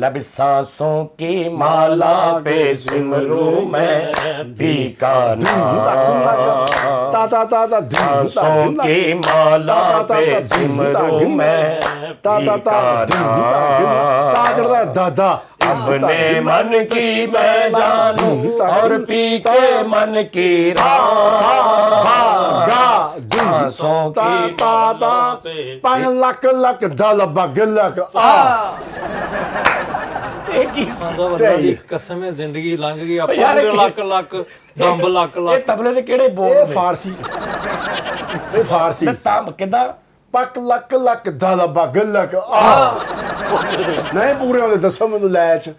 लब सांसों की माला पे सिमरू मैं पीका नाम सांसों की माला पे सिमरू मैं पीका नाम अपने मन की मैं जानूं और पी के मन की सांसों की ਪੰਜ ਲੱਖ ਲੱਖ ਡਾਲ ਬੱਗ ਲੱਖ ਦੀ ਕਸਮ ਹੈ ਜ਼ਿੰਦਗੀ ਲੰਘ ਗਈ ਆਪਾਂ ਲੱਖ ਲੱਖ ਦੰਬ ਲੱਖ ਇਹ ਲੱਖ ਤਬਲੇ ਦੇ ਕਿਹੜੇ ਬੋਲ ਇਹ ਨੇ ਫਾਰਸੀ ਇਹ ਫਾਰਸੀ ਤਾਂ ਕਿਦਾਂ ਪੱਕ ਲੱਕ ਲੱਕ ਡਾਲ ਬੱਗ ਲੱਖ ਨਹੀਂ ਪੂਰੇ ਉਹਦੇ ਦੱਸੋ ਮੈਨੂੰ ਲੈ ਚ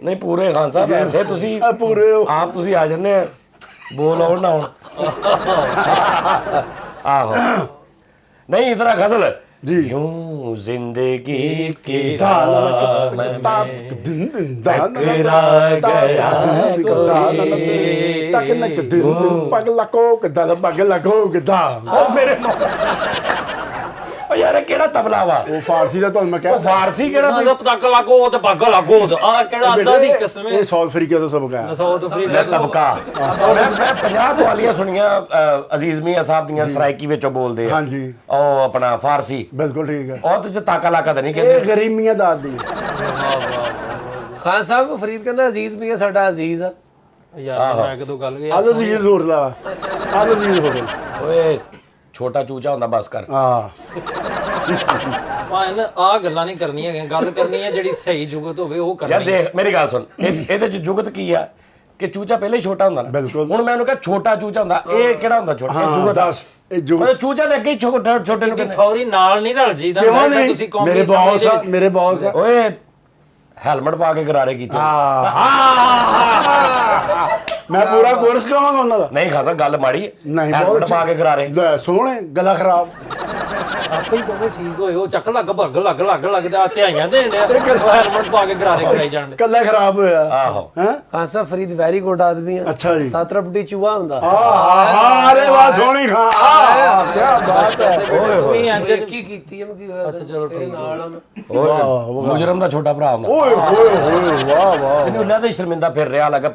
ਨਹੀਂ ਪੂਰੇ ਖਾਨ ਸਾਹਿਬ ਐਸੇ ਤੁਸੀਂ ਪੂਰੇ ਆਪ ਤੁਸੀਂ ਆ ਜੰਨੇ ਆ ਬੋਲ ਆਉਣ ਨਾ ਹੁਣ ਆਹੋ नहीं इतना गजल जी यूं जिंदगी की पग लको पग लको यार केड़ा तबला वा वो फारसी ਦਾ ਤੁਹਾਨੂੰ ਮੈਂ ਕਹਿ फारसी केड़ा ਪਤਕ ਲਾਗੋ ਤੇ ਪੱਗ ਲਾਗੋ ਆ ਕਿਹੜਾ ਅੱਡਾ ਦੀ ਕਸਮ ਹੈ ਇਹ ਸਾਊਥ ਅਫਰੀਕਾ ਦਾ ਸਬਕ ਹੈ ਸਾਊਥ ਅਫਰੀਕਾ ਤਬਕਾ ਮੈਂ 50 ਵਾਲੀਆਂ ਸੁਣੀਆਂ ਅਜ਼ੀਜ਼ ਮੀਆਂ ਸਾਹਿਬ ਦੀਆਂ ਸਰਾਇਕੀ ਵਿੱਚੋਂ ਬੋਲਦੇ ਆ ਹਾਂਜੀ ਉਹ ਆਪਣਾ ਫਾਰਸੀ ਬਿਲਕੁਲ ਠੀਕ ਹੈ ਉਹ ਤੇ ਤਾਕਾ ਲਾਕਾ ਤਾਂ ਨਹੀਂ ਇਹ ਕਹਿੰਦੇ ਗਰੀਮੀਆਂ ਦਾ ਆਦੀ ਖਾਨ ਸਾਹਿਬ ਫਰੀਦ ਕਹਿੰਦਾ ਅਜ਼ੀਜ਼ ਮੀਆਂ ਸਾਡਾ ਅਜ਼ੀਜ਼ ਆ ਯਾਰ ਮੈਂ ਕਦੋਂ ਗੱਲ ਗਿਆ ਆਲ ਅਜ਼ੀਜ਼ ਹੋਰ ਲਾ ਆਲ ਅਜ਼ੀਜ਼ ਹੋ ਗਿਆ ਓਏ ਛੋਟਾ ਚੂਚਾ ਹੁੰਦਾ ਬਸ ਕਰ ਹਾਂ ਭਾਣ ਆ ਗੱਲਾਂ ਨਹੀਂ ਕਰਨੀਆਂ ਹੈਗੀਆਂ ਗੱਲ ਕਰਨੀ ਹੈ ਜਿਹੜੀ ਸਹੀ ਜੁਗਤ ਹੋਵੇ ਉਹ ਯਾਰ ਕਰਨੀ ਦੇਖ ਮੇਰੀ ਗੱਲ ਸੁਣ ਇਹਦੇ ਚ ਜੁਗਤ ਕੀ ਆ ਕਿ ਚੂਚਾ ਪਹਿਲੇ ਹੀ ਛੋਟਾ ਹੁੰਦਾ ਨਾ ਬਿਲਕੁਲ। ਹੁਣ ਮੈਂ ਉਹਨੂੰ ਕਿਹਾ ਛੋਟਾ ਚੂਚਾ ਹੁੰਦਾ ਇਹ ਕਿਹੜਾ ਹੁੰਦਾ ਛੋਟਾ ਇਹ ਜੁਗਤ ਆ। ਦੱਸ ਇਹ ਜੋ ਉਹ ਚੂਚਾ ਦੇ ਅੱਗੇ ਹੀ ਛੋਟੇ ਨੂੰ ਕਹਿੰਦੇ ਫੌਰੀ ਨਾਲ ਨਹੀਂ ਰਲ ਜੀਦਾ ਕਿਉਂ ਨਹੀਂ ਤੁਸੀਂ ਕੌਮ ਮੇਰੇ ਬੌਸ ਆ ਮੇਰੇ ਬੌਸ ਆ ਓਏ ਹੈਲਮਟ ਪਾ ਕੇ ਗਰਾਰੇ ਕੀਤੇ ਮੈਂ ਪੂਰਾ ਕੋਰਸ ਕਰਾਵਾਂਗਾ ਉਹਨਾਂ ਦਾ ਨਹੀਂ ਖਾਸਾ ਗੱਲ ਮਾੜੀ ਨਹੀਂ ਹੈਲਮਟ ਪਾ ਕੇ ਗਰਾਰੇ ਲੈ ਸੋਹਣੇ ਗਲਾ ਖਰਾਬ ਆਪੇ ਹੀ ਦੋਵੇਂ ਠੀਕ ਹੋਏ ਉਹ ਚੱਕ ਲੱਗ ਭੱਗ ਲੱਗ ਲੱਗਦਾ ਧਿਆਈਆਂ ਦੇਣ ਡਿਆ ਹੈਲਮਟ ਪਾ ਕੇ ਗਰਾਰੇ ਕਰਾਈ ਜਾਣ ਡੇ ਕੱਲਾ ਖਰਾਬ ਹੋਇਆ ਆਹੋ ਹੈ ਖਾਨ ਸਾਹਿਬ ਫਰੀਦ ਵੈਰੀ ਗੁੱਡ ਆਦਮੀ ਆ ਅੱਛਾ ਜੀ ਸਾਤਰਪਟੀ ਚੂਹਾ ਹੁੰਦਾ ਆਹ ਅਰੇ ਵਾਹ ਸੋਹਣੀ ਖਾਂ ਕੀ ਬਾਤ ਹੈ ਤੁਸੀਂ ਇੰਜ ਕੀ ਕੀਤੀ ਹੈ ਮੈਂ ਕੀ ਹੋਇਆ ਅੱਛਾ ਚਲੋ ਠੀਕ ਨਾਲ ਆ ਮੈਂ। ਓਏ ਮੁਜਰਮ ਦਾ ਛੋਟਾ ਭਰਾ ਹੁੰਦਾ ਓਏ ਹੋਏ ਹੋਏ ਵਾਹ ਵਾਹ ਇਹਨੂੰ ਲੱਗਦਾ ਸ਼ਰਮਿੰਦਾ ਫਿਰ ਰਿਹਾ ਲੱਗਾ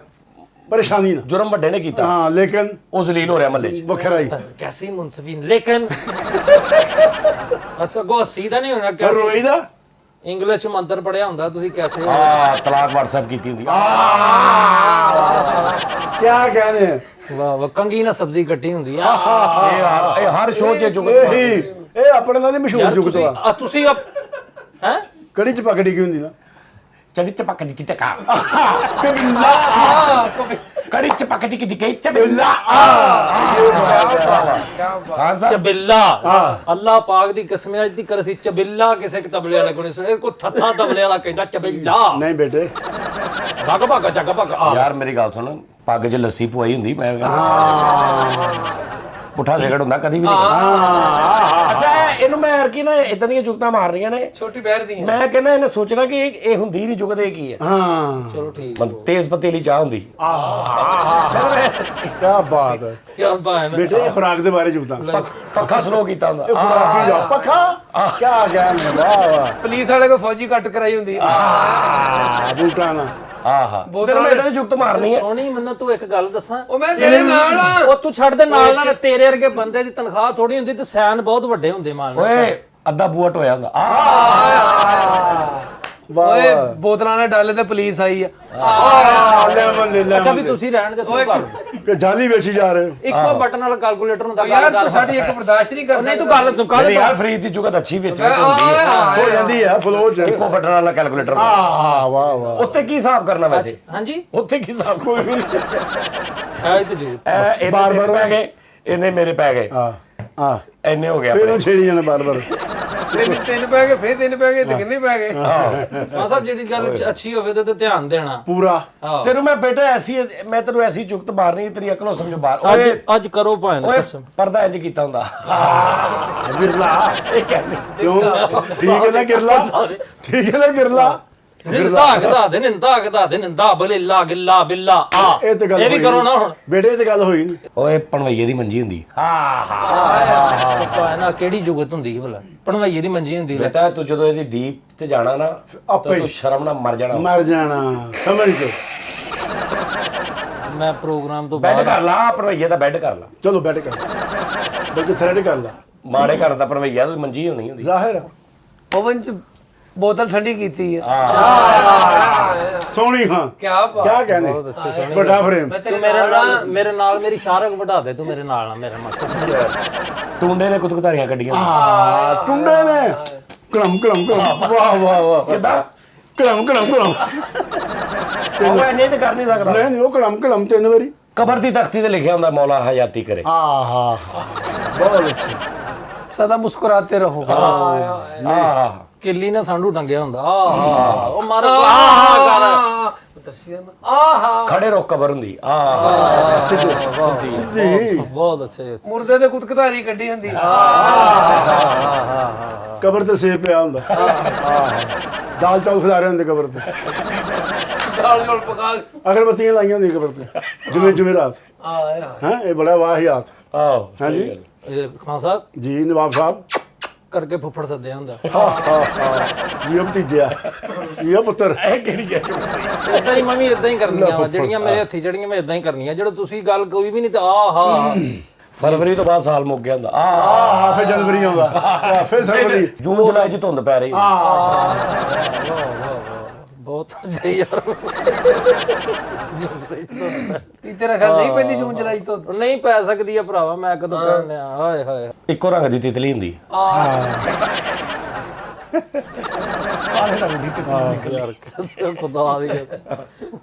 ਪਰੇਸ਼ਾਨੀ ਨਾ ਜੁਰਮ ਵੱਡੇ ਨੇ ਕੀਤਾ ਹਾਂ ਲੇਕਿਨ ਉਹ ਜ਼ਲੀਲ ਹੋ ਰਿਹਾ ਮਹੱਲੇ 'ਚ ਵੱਖਰਾ ਹੀ कैसी मुंसफिन लेकिन अच्छा गो सीधा नहीं होना ਪਰ ਰੋਈ ਦਾ इंग्लिश ਚ ਮੰਤਰ ਪੜਿਆ ਹੁੰਦਾ ਤੁਸੀਂ ਕੈਸੇ ਤਲਾਕ WhatsApp ਕੀਤੀ ਹੁੰਦੀ ਕੀ ਕਹਿੰਦੇ ਵਾਹ ਵਾਹ ਕੰਗੀ ਨਾਲ ਸਬਜ਼ੀ ਕੱਟੀ ਹੁੰਦੀ ਆ ਇਹ ਹਰ ਸ਼ੋਅ 'ਚ ਜੁਗਤ ਇਹੀ ਇਹ ਆਪਣੇ ਨਾਲ ਹੀ ਮਸ਼ਹੂਰ ਜੁਗਤ ਵਾ ਤੁਸੀਂ ਹੈ ਕੜੀ ਚ ਪਕੜੀ ਕੀ ਹੁੰਦੀ ਨਾ ਚੜੀ ਚਪਕ ਦੀ ਕਿਤੇ ਕਾ ਕੜੀ ਚਪਕ ਦੀ ਕਿਤੇ ਚਬਿੱਲਾ ਖਾਨ ਸਾਹਿਬ ਚਬਿੱਲਾ ਅੱਲਾਹ ਪਾਕ ਦੀ ਕਸਮ ਹੈ ਅੱਜ ਦੀ ਕਰ ਅਸੀਂ ਚਬਿੱਲਾ ਕਿਸੇ ਤਬਲੇ ਵਾਲੇ ਕੋਲ ਨਹੀਂ ਸੁਣਿਆ ਕੋ ਥੱਥਾ ਤਬਲੇ ਵਾਲਾ ਕਹਿੰਦਾ ਚਬਿੱਲਾ ਨਹੀਂ ਬੇਟੇ ਭੱਗ ਭੱਗ ਚੱਕ ਭੱਗ ਆ ਯਾਰ ਮੇਰੀ ਗੱਲ ਸੁਣ ਪੱਗ 'ਚ ਲੱਸੀ ਪਵਾਈ ਹੁੰਦੀ ਮੈਂ ਪੁੱਠਾ ਸਿਗੜ ਹੁੰਦਾ ਕਦੀ ਵੀ ਨਹੀਂ ਅੱਛਾ ਇਹਨੂੰ ਮੈਂ ਹਰ ਕੀ ਨਾ ਇਦਾਂ ਦੀਆਂ ਜੁਗਤਾਂ ਮਾਰ ਰਹੀਆਂ ਨੇ ਛੋਟੀ ਬਹਿਰ ਦੀ ਮੈਂ ਕਹਿੰਦਾ ਇਹਨੇ ਸੋਚਣਾ ਕਿ ਇਹ ਹੁੰਦੀ ਨਹੀਂ ਜੁਗਤ ਇਹ ਕੀ ਹੈ ਹਾਂ ਚਲੋ ਠੀਕ ਮਤਲਬ ਤੇਜ਼ ਪਤੀਲੀ ਚਾਹ ਹੁੰਦੀ ਕੀ ਬਾਤ ਹੈ ਯਾਰ ਭਾਣ ਬੇਟੇ ਇਹ ਖੁਰਾਕ ਦੇ ਬਾਰੇ ਜੁਗਤਾਂ ਪੱਖਾ ਸਲੋ ਕੀਤਾ ਹੁੰਦਾ ਖੁਰਾਕ ਹੀ ਜਾ ਪੱਖਾ ਕੀ ਕਹਿੰਦੇ ਵਾਹ ਵਾਹ ਪੁਲਿਸ ਵਾਲੇ ਕੋ ਫੌਜੀ ਕੱਟ ਕਰਾਈ ਹੁੰਦੀ ਬੂਟਾ ਨਾ ਆਹਾ ਤੇਰੇ ਮੈਂ ਇਹਦੀ ਜੁਗਤ ਮਾਰਨੀ ਹੈ ਸੋਹਣੀ ਮੈਨੂੰ ਤੂੰ ਇੱਕ ਗੱਲ ਦੱਸਾਂ ਉਹ ਮੈਂ ਤੇਰੇ ਨਾਲ ਆ ਉਹ ਤੂੰ ਛੱਡ ਦੇ ਨਾਲ ਤੇਰੇ ਵਰਗੇ ਬੰਦੇ ਦੀ ਤਨਖਾਹ ਥੋੜੀ ਹੁੰਦੀ ਤੇ ਸੈਨ ਬਹੁਤ ਵੱਡੇ ਹੁੰਦੇ ਮਾਨ ਓਏ ਅੱਧਾ ਬੂਟ ਹੋਇਆ ਹੁੰਦਾ ਓਏ ਬੋਤਲਾਂ ਨਾਲ ਡਾਲੇ ਤੇ ਪੁਲਿਸ ਆਈ ਆ ਅੱਛਾ ਵੀ ਤੁਸੀਂ ਰਹਿਣ ਦੇ ਤੂੰ ਕਰ ਕਿ ਜਾਲੀ ਵੇਚੀ ਜਾ ਰਹੇ ਹੋ ਇੱਕੋ ਬਟਨ ਵਾਲਾ ਕੈਲਕੂਲੇਟਰ ਹੁੰਦਾ ਯਾਰ ਤੂੰ ਸਾਡੀ ਇੱਕ ਬਰਦਾਸ਼ਤ ਨਹੀਂ ਕਰ ਨਹੀਂ ਤੂੰ ਸਕਦਾ ਗੱਲ ਤੂੰ ਕਰ ਯਾਰ ਫਰੀਦ ਦੀ ਜੁਗਤ ਅੱਛੀ ਵਿੱਚ ਹੁੰਦੀ ਹੈ ਹੋ ਜਾਂਦੀ ਹੈ ਫਲੋ ਚ ਇੱਕੋ ਬਟਨ ਵਾਲਾ ਕੈਲਕੂਲੇਟਰ ਵਾਹ ਵਾਹ ਉੱਤੇ ਕੀ ਹਿਸਾਬ ਕਰਨਾ ਵੈਸੇ ਹਾਂਜੀ ਉੱਤੇ ਕੀ ਹਿਸਾਬ ਕੋਈ ਹੈ ਤੇ ਜੂਤ ਬਾਰ-ਬਾਰ ਪੈ ਗਏ ਇਹਨੇ ਮੇਰੇ ਪੈ ਗਏ ਹਾਂ ਐਨੇ ਹੋ ਗਿਆ ਫਿਰ ਛੇੜੀ ਜਾਣਾ ਬਾਰ ਬਾਰ ਤਿੰਨ ਪੈ ਗਏ ਫੇਰ ਤਿੰਨ ਪੈ ਗਏ ਤੇ ਕਿੰਨੇ ਪੈ ਗਏ ਹਾਂ ਸਾਹਿਬ ਜਿਹੜੀ ਗੱਲ ਅੱਛੀ ਹੋਵੇ ਤੇ ਧਿਆਨ ਦੇਣਾ ਪੂਰਾ ਤੈਨੂੰ ਮੈਂ ਬੇਟਾ ਮੈਂ ਤੈਨੂੰ ਐਸੀ ਜੁਗਤ ਮਾਰਨੀ ਤੇਰੀ ਅਕਲੋਂ ਸਮਝੋ ਬਾਹਰ ਅੱਜ ਕਰੋ ਭਾਵੇਂ ਓਏ ਕਸਮ ਪਰਦਾ ਇੰਜ ਕੀਤਾ ਹੁੰਦਾ ਗਿਰਲਾ ਇਹ ਕੈਸੇ ਕਿਉਂ ਠੀਕ ਹੈ ਨਾ ਗਿਰਲਾ ਠੀਕ ਹੈ ਨਾ ਗਿਰਲਾ ਨਿੰਦਾ ਕਦਾ ਦੇ ਨਿੰਦਾ ਬਲਿਲਾ ਗਿੱਲਾ ਬਿੱਲਾ ਆ ਇਹ ਤੇ ਗੱਲ ਇਹ ਵੀ ਹੋਈ ਕਰੋ ਨਾ ਨੀ। ਹੁਣ ਬੇਟੇ ਇਹ ਤੇ ਗੱਲ ਹੋਈ ਨਹੀਂ ਓਏ ਪਣਵਈਏ ਦੀ ਮੰਜੀ ਹੁੰਦੀ ਪਤਾ ਨਾ ਕਿਹੜੀ ਜੁਗਤ ਹੁੰਦੀ ਹੈ ਭਲਾ ਪਣਵਾਈਏ ਦੀ ਮੰਜੀ ਹੁੰਦੀ ਲੈ ਬੇਟਾ ਤੂੰ ਜਦੋਂ ਇਹਦੀ ਡੀਪ ਤੇ ਜਾਣਾ ਨਾ ਆਪੇ ਤਾਂ ਤੂੰ ਸ਼ਰਮ ਨਾਲ ਮਰ ਜਾਣਾ ਮਰ ਜਾਣਾ ਸਮਝ ਕੇ ਮੈਂ ਪ੍ਰੋਗਰਾਮ ਤੋਂ ਬੈੱਡ ਬਾਅਦ ਕਰ ਲਾ ਪਣਵਈਏ ਦਾ ਬੈੱਡ ਕਰ ਲਾ ਚਲੋ ਬੈਠ ਕਰ ਬਲਕਿ ਥਰਡ ਕਰ ਲਾ ਮਾੜੇ ਘਰ ਦਾ ਪਣਵਈਆ ਦੀ ਮੰਜੀ ਹੋਣੀ ਹੁੰਦੀ ਜ਼ਾਹਿਰ ਆ। ਓਵਨ ਚ ਬੋਤਲ ਠੰਡੀ ਕੀਤੀ ਹੈ ਸੋਹਣੀ ਹਾਂ ਕਿਆ ਬਾਤ ਕਿਆ ਕਹਿੰਦੇ ਬਹੁਤ ਅੱਛੇ ਸੋਹਣੇ ਵੱਡਾ ਫਰੇਮ ਮੈਂ ਤੂੰ ਤੇਰੇ ਮੇਰੇ ਨਾਲ ਮੇਰੀ ਸ਼ਾਰਕ ਵਢਾ ਦੇ ਤੂੰ ਮੇਰੇ ਨਾਲ ਨਾ ਮੇਰੇ ਮੱਥੇ ਟੁੰਡੇ ਨੇ ਕੁਤਕਧਾਰੀਆਂ ਕੱਢੀਆਂ ਟੁੰਡੇ ਨੇ ਕਲਮ ਵਾਹ ਵਾਹ ਵਾਹ ਕਿੱਦਾਂ ਕਲਮ ਉਹ ਇਹਨੇ ਤੇ ਕਰ ਨਹੀਂ ਸਕਦਾ ਨਹੀਂ ਉਹ ਕਲਮ 3 ਵਾਰੀ ਕਬਰ ਦੀ ਤਖਤੀ ਤੇ ਲਿਖਿਆ ਹੁੰਦਾ ਮੌਲਾ ਹਯਾਤੀ ਕਰੇ ਆਹਾ ਬਹੁਤ ਅੱਛੇ ਸਦਾ ਮੁਸਕਰਾਤੇ ਰਹੋ ਆਹ ਕਿੱਲੀ ਨਾ ਸਾਂਢੂ ਟੰਗਿਆ ਹੁੰਦਾ ਆਹਾ ਉਹ ਮਾਰ ਆਹਾ ਦੱਸਿਆ ਨਾ ਆਹਾ ਖੜੇ ਰੋ ਕਬਰ ਹੁੰਦੀ ਆਹ ਜੀ ਬਹੁਤ ਅੱਛੇ ਮੁਰਦੇ ਦੇ ਕੁਤਕਧਾਰੀ ਕੱਢੀ ਹੁੰਦੀ ਕਬਰ ਤੇ ਸੇਬ ਪਿਆ ਹੁੰਦਾ ਦਾਲ ਚਾਵਲ ਖਿਲਾ ਰਹੇ ਹੁੰਦੇ ਕਬਰ ਤੇ ਦਾਲ ਜੋਲ ਪਕਾ ਅਗਰਬੱਤੀਆਂ ਲਾਈਆਂ ਹੁੰਦੀਆਂ ਕਬਰ ਤੇ ਜਿਵੇਂ ਰਾਤ ਆਇਆ ਹਾਂ ਇਹ ਬੜਾ ਵਾਹਿਆਤ ਆਹੋ ਹਾਂਜੀ ਖਾਨ ਸਾਹਿਬ ਜੀ ਨਵਾਬ ਸਾਹਿਬ ਕਰਕੇ ਫੁੱਫੜ ਸੱਦਿਆ ਹੁੰਦਾ ਹਾਂ ਇਹ ਭਤੀਜਾ ਇਹ ਪੁੱਤਰ ਇਹ ਕਿਹੜੀ ਹੈ ਇਦਾਂ ਹੀ ਮੈਂ ਵੀ ਇਦਾਂ ਹੀ ਕਰਨੀਆਂ ਵਾ ਜਿਹੜੀਆਂ ਮੇਰੇ ਹੱਥੀ ਚੜੀਆਂ ਮੈਂ ਇਦਾਂ ਹੀ ਕਰਨੀਆਂ ਜਦੋਂ ਤੁਸੀਂ ਗੱਲ ਕੋਈ ਵੀ ਨਹੀਂ ਤਾਂ ਆਹਾ ਫਰਵਰੀ ਤੋਂ ਬਾਅਦ ਸਾਲ ਮੁੱਕ ਗਿਆ ਹੁੰਦਾ ਆਹ ਫੇ ਜਨਵਰੀ ਆਉਂਦਾ ਫੇ ਫਰਵਰੀ ਜੂਨ ਜੁਲਾਈ ਚ ਧੁੰਦ ਪੈ ਰਹੀ ਬਹੁਤ ਸਹੀ ਯਾਰ ਤੀ ਤੇਰਾ ਖਿਆਲ ਨਹੀਂ ਪੈਂਦੀ ਜੂਨ ਜੁਲਾਈ ਤੋਂ ਨਹੀਂ ਪੈ ਸਕਦੀ ਆ ਭਰਾਵਾ ਮੈਂ ਕਦੋਂ ਕਹਿੰਦੇ ਆ ਹਾਏ ਹਾਏ ਇੱਕੋ ਰੰਗ ਦੀ ਤਿਤਲੀ ਹੁੰਦੀ ਕਾਲੇ ਰੰਗ ਦੀ ਤਿਤਲੀ ਯਾਰ ਕਿਸੇ ਖੁਦਾ ਦੀ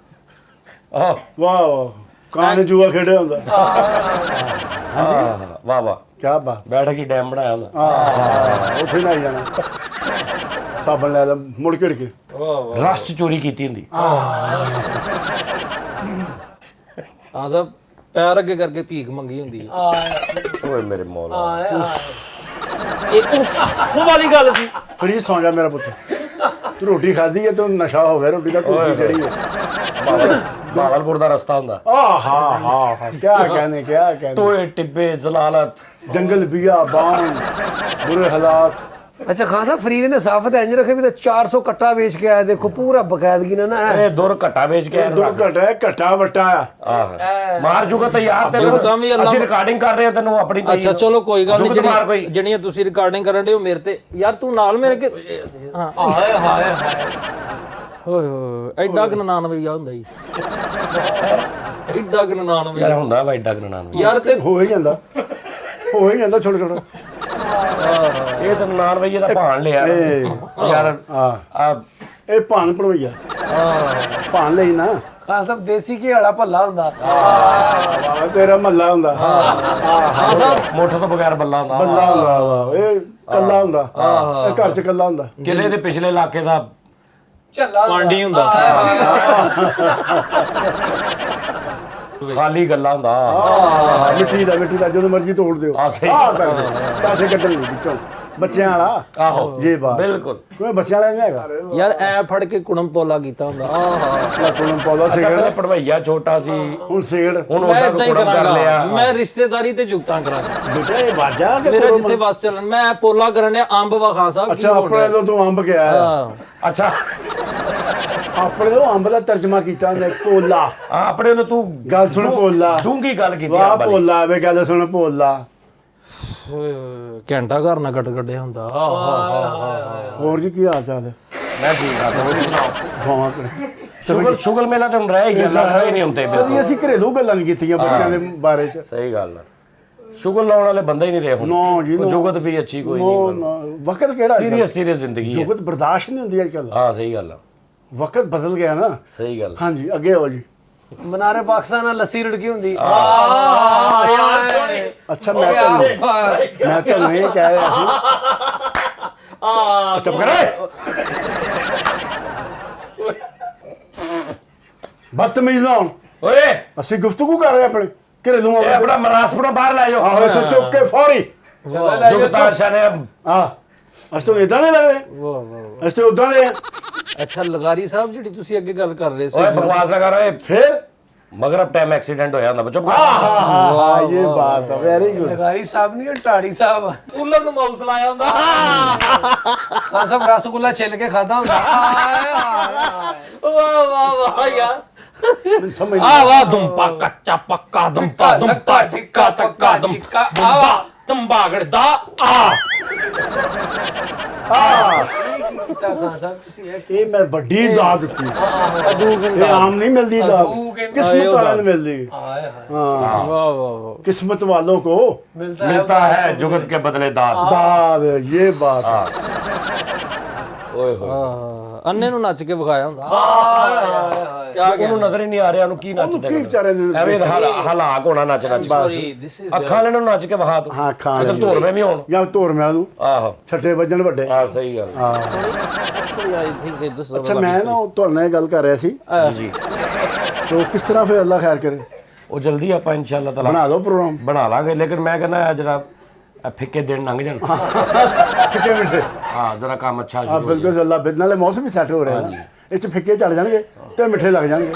ਆਹ ਵਾਹ ਵਾਹ ਕਾਂ ਨੇ ਜੂਆ ਖੇਡਿਆ ਹੁੰਦਾ ਵਾਹ ਵਾਹ ਕੀ ਬਾਤ ਬੈਠ ਕੇ ਡੈਮ ਬਣਾਇਆ ਹੁੰਦਾ ਉੱਥੇ ਨਾ ਹੀ ਜਾਣਾ ਸਾਬਣ ਲੈ ਲੈ ਮੁੜ ਘੜ ਕੇ ਰਸ ਚ ਚੋਰੀ ਕੀਤੀ ਹੁੰਦੀ ਹਾਂ ਸਭ ਪੈਰ ਅੱਗੇ ਕਰਕੇ ਭੀਖ ਮੰਗੀ ਹੁੰਦੀ ਆ ਓਏ ਮੇਰੇ ਮੌਲਾ ਇਹ ਉਸ ਵਾਲੀ ਗੱਲ ਸੀ ਫਰੀ ਸੌਂ ਜਾ ਮੇਰਾ ਪੁੱਤ ਤੂੰ ਰੋਟੀ ਖਾਧੀ ਹੈ ਤੂੰ ਨਸ਼ਾ ਹੋ ਗਿਆ ਰੋਟੀ ਦਾ ਟੋਪੀ ਜਿਹੜੀ ਹੈ ਬਾਗਲਪੁਰ ਦਾ ਰਸਤਾ ਹੁੰਦਾ ਹਾਂ ਕੀ ਕਹਿੰਦੇ ਟੋਏ ਟਿੱਬੇ ਜ਼ਲਾਲਤ ਜੰਗਲ ਬਿਆ ਬਾਣ ਬੁਰੇ ਹਾਲਾਤ ਅੱਛਾ ਖਾਨ ਸਾਹਿਬ ਫਰੀਦ ਨੇ ਸਾਫਤ ਇੰਜ ਰੱਖੇ ਵੀ ਤਾਂ 400 ਕੱਟਾ ਵੇਚ ਕੇ ਆਇਆ ਦੇਖੋ ਪੂਰਾ ਬਕਾਇਦਗੀ ਨਾਲ ਨਾ ਇਹ ਦੁਰ ਘਟਾ ਵੇਚ ਕੇ ਦੋ ਘਟਾ ਵਟਾ ਆਹ ਮਾਰ ਜੂਗਾ ਤਾਂ ਯਾਰ ਜੁਗਤਾਂ ਵੀ ਅੱਲਾ- ਅਸੀਂ ਰਿਕਾਰਡਿੰਗ ਕਰ ਰਹੇ ਆ ਤੈਨੂੰ ਆਪਣੀ ਅੱਛਾ ਚਲੋ ਕੋਈ ਗੱਲ ਨਹੀਂ ਜੁਗਤ ਮਾਰ ਕੋਈ। ਜਿਹੜੀਆਂ ਤੁਸੀਂ ਰਿਕਾਰਡਿੰਗ ਕਰਨ ਦੇ ਹੋ ਮੇਰੇ ਤੇ ਯਾਰ ਤੂੰ ਨਾਲ ਮੇਰੇ ਕਿ ਹਾਂ ਹਾਏ ਹਾਏ ਹੋਏ ਹੋਏ ਐਡਾ ਗਨਨਾਨ ਵਈਆ ਹੁੰਦਾ ਜੀ ਐਡਾ ਗਨਨਾਨ ਯਾਰ ਵਈਆ ਹੁੰਦਾ ਵਾ ਐਡਾ ਗਣਨਾ ਯਾਰ ਤੇ ਹੋ ਹੀ ਜਾਂਦਾ ਛੋਟਾ ਛੋਟਾ ਇਹ ਤਾਂ ਨਾਨ ਵਈਏ ਦਾ ਭਾਣ ਲਿਆ ਯਾਰ ਆ ਇਹ ਭਾਨ ਪੜਵਈਆ ਭਾਨ ਲਈ ਨਾ ਖਾਨ ਸਾਹਿਬ ਦੇਸੀ ਘੀ ਵਾਲਾ ਭੱਲਾ ਹੁੰਦਾ ਤੇਰਾ ਮਹੱਲਾ ਹੁੰਦਾ ਹਾਂ ਸਾਹਿਬ ਮੁੱਠ ਤੋਂ ਬਗੈਰ ਬੱਲਾ ਹੁੰਦਾ ਬੱਲਾ ਹੁੰਦਾ ਵਾ ਇਹ ਕੱਲਾ ਹੁੰਦਾ ਇਹ ਘਰ ਚ ਕੱਲਾ ਹੁੰਦਾ ਕਿਲੇ ਦੇ ਪਿਛਲੇ ਇਲਾਕੇ ਦਾ ਝੱਲਾ ਪਾਂਡੀ ਹੁੰਦਾ ਖਾਲੀ ਗੱਲਾਂ ਹੁੰਦਾ ਮਿੱਟੀ ਦਾ ਜਦੋਂ ਮਰਜ਼ੀ ਤੋੜ ਦਿਓ ਸਹੀ। ਪੈਸੇ ਕੱਢਣ ਲਈ ਵਿੱਚੋਂ ਬੱਚਿਆਂ ਵਾਲਾ ਆਹੋ ਜੀ ਬਾਤ ਬਿਲਕੁਲ ਕੋਈ ਬੱਚਿਆਂ ਵਾਲਾ ਨਹੀਂ ਹੈਗਾ ਯਾਰ ਐ ਫੜ ਕੇ ਕੁਣਮ ਪੋਲਾ ਕੀਤਾ ਹੁੰਦਾ ਆਹਾ ਕੋਲੋਂ ਪੌਦਾ ਪਹਿਲੇ ਸਿਗੜ ਪੜਵਈਆ ਛੋਟਾ ਸੀ ਹੁਣ ਸਿਗੜ ਹੁਣ ਮੈਂ ਉਹਦਾ ਇਦਾਂ ਹੀ ਕੁੜਮ ਕਰ ਕਰਾਂਗਾ ਲਿਆ ਮੈਂ ਰਿਸ਼ਤੇਦਾਰੀ ਤੇ ਜੁਗਤਾਂ ਕਰਾਂਗਾ ਬੇਟਾ ਇਹ ਵਾਜਾ ਕਿ ਮੇਰਾ ਜਿੱਥੇ ਵਸ ਚੱਲਣ ਮੈਂ ਪੋਲਾ ਕਰਨਿਆ ਅੰਬ ਵਾ ਖਾਨ ਸਾਹਿਬ ਅੱਛਾ ਆਪਣੇ ਤੋਂ ਤੂੰ ਅੰਬ ਗਿਆ ਅੱਛਾ ਆਪਣੇ ਤੋਂ ਅੰਬ ਦਾ ਤਰਜਮਾ ਕੀਤਾ ਨੇ ਪੋਲਾ ਆਪਣੇ ਨੂੰ ਤੂੰ ਗੱਲ ਸੁਣ ਪੋਲਾ ਡੂੰਗੀ ਗੱਲ ਕੀਤੀ ਵਾਹ ਆ ਬਾਲੀ ਪੋਲਾ ਵੇ ਗੱਲ ਸੁਣ ਪੋਲਾ ਓਏ ਹੋਏ ਘੰਟਾ ਘਰ ਨਾ ਕੱਟ ਕੱਢਿਆ ਹੁੰਦਾ ਹੋਰ ਜੀ ਕੀ ਹਾਲ ਚਾਲ ਹੈ ਮੈਂ ਠੀਕ ਆ ਤੁਸੀਂ ਸੁਣਾਓ ਭਾਵਾਂ ਸ਼ੁਗਲ ਮੇਲਾ ਤਾਂ ਹੁਣ ਰਹਿ ਗਿਆ ਲੱਗਦਾ ਹੀ ਨਹੀਂ ਹੁੰਦੇ ਕਦੀ ਅਸੀਂ ਘਰੇਲੂ ਗੱਲਾਂ ਨਹੀਂ ਕੀਤੀਆਂ ਬੱਚਿਆਂ ਦੇ ਬਾਰੇ ਚ ਸਹੀ ਗੱਲ ਆ ਸ਼ੁਗਲ ਲਾਉਣ ਵਾਲੇ ਬੰਦੇ ਹੀ ਨਹੀਂ ਰਹੇ ਹੁਣ ਨਾ ਜੀ ਨਾ ਜੁਗਤ ਵੀ ਅੱਛੀ ਕੋਈ ਉਹ ਨਹੀਂ ਨਾ, ਵਕਤ ਕਿਹੜਾ ਸੀਰੀਅਸ ਜ਼ਿੰਦਗੀ ਹੈ ਜੁਗਤ ਬਰਦਾਸ਼ਤ ਨਹੀਂ ਹੁੰਦੀ ਅੱਜ ਕੱਲ ਹਾਂ ਸਹੀ ਗੱਲ ਆ ਵਕਤ ਬਦਲ ਗਿਆ ਨਾ ਸਹੀ ਗੱਲ ਹਾਂਜੀ ਅੱਗੇ ਆਓ ਜੀ ਮਨਾਰੇ ਪਾਕਿਸਤਾਨ ਨਾਲ ਲੱਸੀ ਰੜਕੀ ਹੁੰਦੀ ਯਾਰ ਸੋਹਣੇ ਅੱਛਾ ਮੈਂ ਤੁਹਾਨੂੰ ਇਹ ਕਹਿ ਰਿਹਾ ਸੀ ਚੁੱਪ ਕਰ ਬਦਤਮੀਜ਼ ਨਾ ਹੁਣ ਓਏ ਅਸੀਂ ਗੁਫ਼ਤਗੂ ਕਰ ਰਹੇ ਆਪਣੇ ਘਰੇਲੂ ਇਹ ਆਪਣਾ ਮਰਾਸਪਣਾ ਬਾਹਰ ਲੈ ਜਾਓ ਆਹੋ ਇੱਥੇ ਚੁੱਕ ਕੇ ਫੌਰੀ ਜੁਗਤਾਰ ਸ਼ਾਹ ਨੇ ਆ ਅਸੀਂ ਤਾਂ ਇਦਾਂ ਨਹੀਂ ਲੱਗਦੇ ਅਸੀਂ ਤਾਂ ਉਦਾਂ ਦੇ ਅੱਛਾ ਲਗਾਰੀ ਸਾਹਿਬ ਜਿਹੜੀ ਤੁਸੀਂ ਅੱਗੇ ਗੱਲ ਕਰ ਰਹੇ ਸੀ ਓਏ ਬਕਵਾਸ ਨਾ ਕਰ ਓਏ फिर ਮਗਰ ਟਾਈਮ ਐਕਸੀਡੈਂਟ ਹੋਇਆ ਹੁੰਦਾ ਬੱਚੋ हाँ ये बात है वेरी गुड ਲਗਾਰੀ ਸਾਹਿਬ ਨਹੀਂ ਢਾੜੀ ਸਾਹਿਬ ਕੂਲਰ ਨੂੰ ਮਾਊਸ ਲਾਇਆ ਹੁੰਦਾ ਹਾਂ ਸਭ ਰਸਗੁੱਲਾ ਛਿੱਲ ਕੇ ਖਾਦਾ ਹੁੰਦਾ ਆਏ ਹਾਏ ਵਾਹ ਵਾਹ ਵਾਹ ਯਾਰ समझ ਆ ਵਾਹ ਦੁੰਪਾ ਕੱਚਾ ਪੱਕਾ ਦੁੰਪਾ ਦੁੰਪਾ ਚਿੱਕਾ ਤੱਕਾ ਦੁੰਪਾ ਦੁੰਪਾ ਗੜਦਾ ਆ ਕੀਤਾ ਖਾਨ ਸਾਹਿਬ ਤੁਸੀਂ ਇਹ ये मैं बड़ी दाद दी ਅਦੂ ये ਗੰਦਾ आम नहीं मिलती दाद किस्मत वाले को मिलती ਆਏ ਹਾਏ हाँ ਵਾਹ ਵਾਹ किस्मत वालों को ਮਿਲਤਾ ਹੈ ਮਿਲਤਾ ਹੈ ਜੁਗਤ ਕੇ ਬਦਲੇ ਦਾਤ दाद ये बात है ਓਏ ਹੋਏ ਅੰਨੇ ਨੂੰ ਨੱਚ ਕੇ ਵਿਖਾਇਆ ਹੁੰਦਾ ਕਿਆ ਉਹਨੂੰ ਨਜ਼ਰ ਹੀ ਨਹੀਂ ਆ ਰਿਹਾ ਉਹਨੂੰ ਕੀ ਨੱਚਦਾ ਕੀ ਵਿਚਾਰੇ ਨੇ ਐਵੇਂ ਹਲਾਕ ਹੋਣਾ ਨੱਚ ਨੱਚ ਸੌਰੀ ਦਿਸ ਇਜ਼ ਅੱਖਾਂ ਵਾਲੇ ਨੂੰ ਨੱਚ ਕੇ ਵਿਖਾ ਤੂੰ हाँ खान ਇਧਰ ਧੋਰਵੇਂ ਵੀ ਹੋਣ या तोर में आलू ਆਹੋ छठे वजन ਵੱਡੇ ਆ ਸਹੀ ਗੱਲ हाँ ਐਕਚੁਅਲੀ ਆਈ ਥਿੰਕ ਦਿਸ अच्छा मैं ना ਤੁਹਾਡੇ ਨਾਲ ਗੱਲ ਕਰ ਰਿਹਾ ਸੀ ਜੀ तो किस तरह फिर अल्लाह खैर करे ਉਹ ਜਲਦੀ ਆਪਾਂ ਇਨਸ਼ਾਅੱਲਾ ਤਾਲਾ बना दो प्रोग्राम ਬਣਾ ਲਾਂਗੇ ਲੇਕਿਨ ਮੈਂ ਕਹਿੰਦਾ ਜਿਹੜਾ ਇਹ ਫਿੱਕੇ ਦਿਨ ਲੰਘ ਜਾਣ ਫਿੱਕੇ ਮਿੱਠੇ ਹਾਂ ਜਰਾ ਕੰਮ ਅੱਛਾ ਆ ਸ਼ੁਰੂ ਹੋ ਬਿਲਕੁਲ ਅੱਲਾ ਬਿਦ ਨਾਲੇ ਮੌਸਮ ਵੀ ਸੈੱਟ ਹੋ ਰਿਹਾ ਨਾ ਇਹ ਚ ਫਿੱਕੇ ਚੜ ਜਾਣਗੇ ਤੇ ਮਿੱਠੇ ਲੱਗ ਜਾਣਗੇ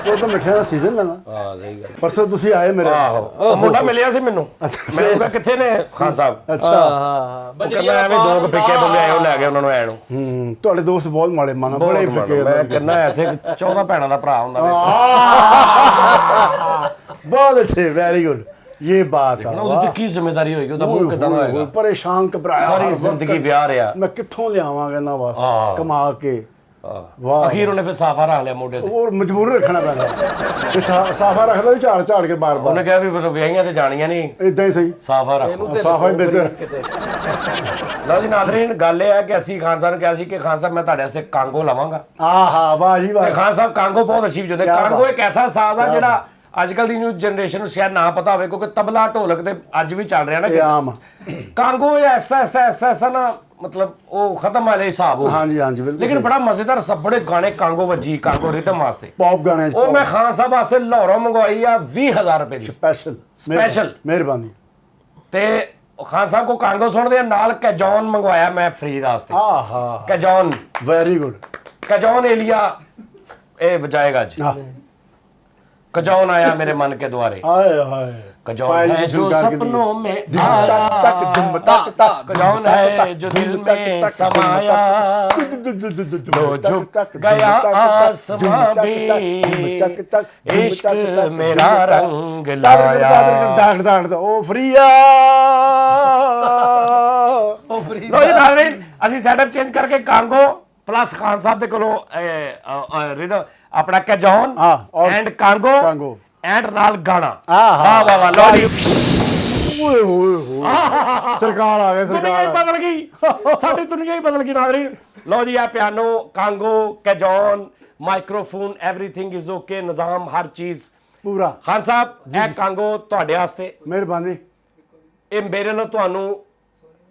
ਉਹ ਤਾਂ ਮਿੱਠਿਆਂ ਦਾ ਸੀਜ਼ਨ ਲੈਣਾ ਹਾਂ ਸਹੀ ਗੱਲ ਪਰਸੋਂ ਤੁਸੀਂ ਆਏ ਮੇਰੇ ਆਹੋ ਉਹ ਮੁੰਡਾ ਮਿਲਿਆ ਸੀ ਮੈਨੂੰ ਅੱਛਾ। ਮੈਂ ਕਿਹਾ ਕਿੱਥੇ ਨੇ ਖਾਨ ਸਾਹਿਬ ਅੱਛਾ ਉਹ ਕਹਿੰਦਾ ਐਵੇਂ ਦੋ ਕੁ ਫਿੱਕੇ ਬੰਦੇ ਆਏ ਉਹ ਲੈ ਗਏ ਉਹਨਾਂ ਨੂੰ ਐਣ ਨੂੰ ਤੁਹਾਡੇ ਦੋਸਤ ਬਹੁਤ ਮਾੜੇ ਮਨ ਬੜੇ ਫਿੱਕੇ ਮੈਂ ਕਹਿੰਦਾ ਐਸੇ 14 ਭੈਣਾਂ ਦਾ ਭਰਾ ਹੁੰਦਾ ਵੇ बहुत अच्छे वेरी गुड ये बात है ਉਹਦੀ ਤੇ ਕੀ ਜ਼ਿੰਮੇਵਾਰੀ ਹੋਏਗੀ ਉਹਦਾ ਮੂੰਹ ਕਿਦਾਂ ਦਾ ਹੋਏਗਾ ਪਰੇਸ਼ਾਨ ਘਬਰਾਇਆ ਸਾਰੀ ਜ਼ਿੰਦਗੀ ਵਿਆਹ ਰਿਹਾ ਮੈਂ ਕਿੱਥੋਂ ਲਿਆਵਾਂਗਾ ਇਹਨਾਂ ਵਾਸਤੇ ਹਾਂ। ਕਮਾ ਕੇ ਵਾਹ ਅਖੀਰ ਉਹਨੇ ਫਿਰ ਸਾਫਾ ਰੱਖ ਲਿਆ ਮੋਢੇ ਤੇ ਉਹ ਮਜਬੂਰ ਰੱਖਣਾ ਪੈਂਦਾ ਤੇ ਸਾਫਾ ਰੱਖਦਾ ਵੀ ਝਾੜ ਝਾੜ ਕੇ ਬਾਰ-ਬਾਰ ਉਹਨੇ ਕਿਹਾ ਵੀ ਫਿਰ ਵਿਆਹੀਆਂ ਤੇ ਜਾਣੀਆਂ ਨਹੀਂ ਇਦਾਂ ਹੀ ਸਹੀ ਸਾਫਾ ਰੱਖੋ ਸਾਫਾ ਹੀ ਬਿਹਤਰ ਲਓ ਜੀ ਨਾਜ਼ਰੀਨ ਗੱਲ ਇਹ ਹੈ ਕਿ ਅਸੀਂ ਖਾਨ ਸਾਹਿਬ ਨੂੰ ਕਿਹਾ ਸੀ ਕਿ ਖਾਨ ਸਾਹਿਬ ਮੈਂ ਤੁਹਾਡੇ ਵਾਸਤੇ ਕਾਂਗੋ ਲਵਾਂਗਾ ਆਹਾ ਵਾਹ ਜੀ ਤੇ ਵਾਹ ਖਾਨ ਸਾਹਿਬ ਕਾਂਗੋ ਬਹੁਤ ਅੱਛੀ ਵਜਾਉਂਦੇ ਕਿਆ ਕਾਂਗੋ ਬਾਤ। ਇੱਕ ਐਸਾ ਸਾਜ਼ ਆ ਜਿਹੜਾ ਅੱਜ ਕੱਲ ਦੀ ਨਿਊ ਜਨਰੇਸ਼ਨ ਨੂੰ ਸ਼ਾਇਦ ਨਾ ਪਤਾ ਹੋਵੇ ਕਿਉਂਕਿ ਤਬਲਾ ਢੋਲਕ ਤੇ ਅੱਜ ਵੀ ਚੱਲ ਰਿਹਾ ਨਾ ਇਹ ਆਮ ਕਾਂਗੋ ਇਹ ਐਸਾ ਨਾ ਮਤਲਬ ਉਹ ਖਤਮ ਵਾਲੇ ਹਿਸਾਬ ਹੋ ਹਾਂਜੀ ਹਾਂਜੀ ਬਿਲਕੁਲ ਲੇਕਿਨ ਬੜਾ ਮਜ਼ੇਦਾਰ ਸਭ ਬੜੇ ਗਾਣੇ ਕਾਂਗੋ ਵੱਜੀ ਕਾਂਗੋ ਰਿਤਮ ਵਾਸਤੇ ਪੌਪ ਗਾਣੇ ਉਹ ਮੈਂ ਖਾਨ ਸਾਹਿਬ ਵਾਸਤੇ ਲਾਹੌਰੋਂ ਮੰਗਵਾਈ ਆ 20000 ਰੁਪਏ ਦੀ ਸਪੈਸ਼ਲ Special। ਮਿਹਰਬਾਨੀ ਤੇ ਖਾਨ ਸਾਹਿਬ ਕੋ ਕਾਂਗੋ ਸੁਣਦੇ ਆ ਨਾਲ ਕੈਜੌਨ ਮੰਗਵਾਇਆ ਮੈਂ ਫਰੀਦ ਵਾਸਤੇ ਆਹਾ ਕੈਜੌਨ ਵੈਰੀ ਗੁੱਡ कजौन एलिया ए बजाएगा जी कजौन आया मेरे मन के द्वारे हाय हाय कजौन है जो सपनों में आया कजौन है जो दिल में समाया तो झुक गया आसमां भी इश्क मेरा रंग लाया ओ फ्रीया ਲੋ ਜੀ ਨਾਜ਼ਰੀਨ ਅਸੀਂ ਸੈਟਅਪ ਚੇਂਜ ਕਰਕੇ ਕਾਂਗੋ ਪਲੱਸ ਖਾਨ ਸਾਹਿਬ ਦੇ ਕੋਲੋਂ ਰਿਦਮ ਆਪਣਾ ਕੈਜੌਨ ਐਂਡ ਕਾਂਗੋ ਐਂਡ ਨਾਲ ਗਾਣਾ ਵਾਹ ਵਾਹ ਵਾਹ ਲੋ ਜੀ ਓਏ ਹੋਏ ਹੋਏ ਸਰਕਾਰ ਆ ਗਈ ਦੁਨੀਆ ਹੀ ਸਰਕਾਰ ਬਦਲ ਗਈ ਸਾਡੀ ਦੁਨੀਆ ਹੀ ਬਦਲ ਗਈ ਨਾਜ਼ਰੀਨ ਲੋ ਜੀ ਇਹ piano conga cajon microphone everything is okay ਨਿਜ਼ਾਮ ਹਰ ਚੀਜ਼ ਪੂਰਾ ਖਾਨ ਸਾਹਿਬ ਇਹ ਕਾਂਗੋ ਤੁਹਾਡੇ ਵਾਸਤੇ ਮਿਹਰਬਾਨੀ ਇਹ ਮੇਰੇ ਨਾਲ ਤੁਹਾਨੂੰ